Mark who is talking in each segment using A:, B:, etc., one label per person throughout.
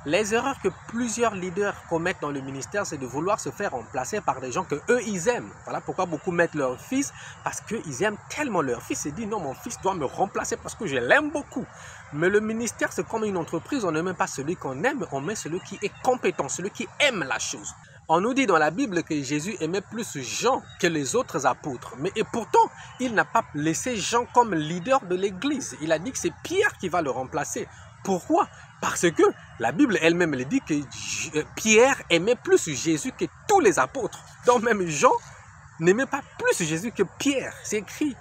A: Les erreurs que plusieurs leaders commettent dans le ministère, c'est de vouloir se faire remplacer par des gens que eux ils aiment. Voilà pourquoi beaucoup mettent leur fils, parce qu'ils aiment tellement leur fils et disent non, mon fils doit me remplacer parce que je l'aime beaucoup. Mais le ministère, c'est comme une entreprise, on ne met pas celui qu'on aime, on met celui qui est compétent, celui qui aime la chose. On nous dit dans la Bible que Jésus aimait plus Jean que les autres apôtres. Mais et pourtant, il n'a pas laissé Jean comme leader de l'Église. Il a dit que c'est Pierre qui va le remplacer. Pourquoi? Parce que la Bible elle-même dit que Pierre aimait plus Jésus que tous les apôtres. Donc même Jean n'aimait pas plus Jésus que Pierre. C'est écrit.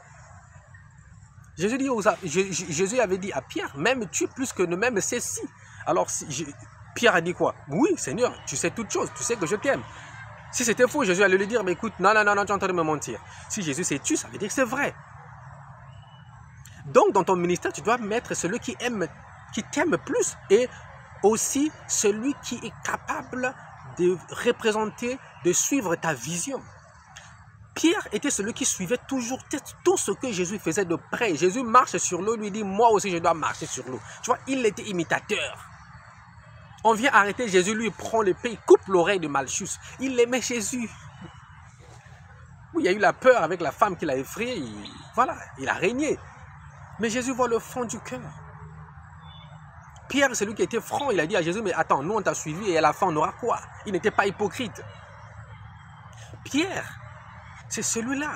A: Jésus avait dit à Pierre, m'aimes-tu plus que ne m'aime ceci? Alors Pierre a dit quoi? Oui, Seigneur, tu sais toutes choses, tu sais que je t'aime. Si c'était faux, Jésus allait lui dire, mais écoute, non, tu es en train de me mentir. Si Jésus c'est tu, ça veut dire que c'est vrai. Donc, dans ton ministère, tu dois mettre celui qui t'aime plus et aussi celui qui est capable de représenter, de suivre ta vision. Pierre était celui qui suivait toujours tout ce que Jésus faisait de près. Jésus marche sur l'eau, lui dit, moi aussi je dois marcher sur l'eau. Tu vois, il était imitateur. On vient arrêter Jésus, lui prend l'épée, il coupe l'oreille de Malchus. Il aimait Jésus. Oui, il y a eu la peur avec la femme qui l'a effrayé. Voilà, il a régné. Mais Jésus voit le fond du cœur. Pierre, c'est lui qui était franc. Il a dit à Jésus, mais attends, nous on t'a suivi et à la fin on aura quoi? Il n'était pas hypocrite. Pierre, c'est celui-là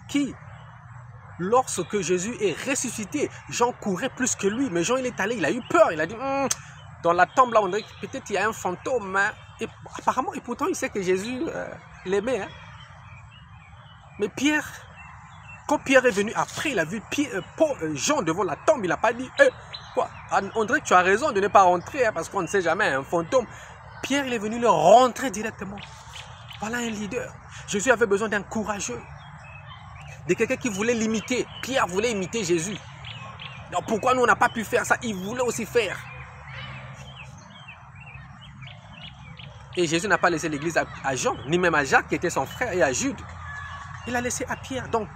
A: qui, lorsque Jésus est ressuscité, Jean courait plus que lui. Mais Jean, il est allé, il a eu peur. Il a dit, dans la tombe là, on dirait que peut-être il y a un fantôme. Hein. Et apparemment, et pourtant, il sait que Jésus l'aimait. Hein. Mais Pierre, quand Pierre est venu après, il a vu Jean devant la tombe. Il n'a pas dit, quoi? On dirait que tu as raison de ne pas rentrer, hein, parce qu'on ne sait jamais, un fantôme. Pierre, il est venu le rentrer directement. Voilà un leader. Jésus avait besoin d'un courageux, de quelqu'un qui voulait l'imiter. Pierre voulait imiter Jésus. Donc pourquoi nous on n'a pas pu faire ça? Il voulait aussi faire. Et Jésus n'a pas laissé l'église à Jean, ni même à Jacques qui était son frère, et à Jude. Il a laissé à Pierre. Donc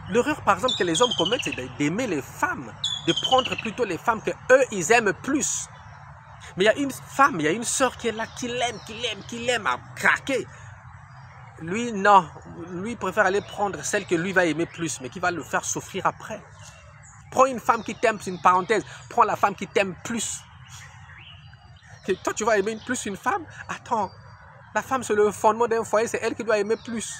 A: l'erreur par exemple que les hommes commettent, c'est d'aimer les femmes, de prendre plutôt les femmes que eux ils aiment plus. Mais il y a une femme, il y a une sœur qui est là, qui l'aime à craquer. Lui, non. Lui, il préfère aller prendre celle que lui va aimer plus, mais qui va le faire souffrir après. Prends une femme qui t'aime, c'est une parenthèse. Prends la femme qui t'aime plus. Et toi, tu vas aimer plus une femme? Attends, la femme, c'est le fondement d'un foyer, c'est elle qui doit aimer plus.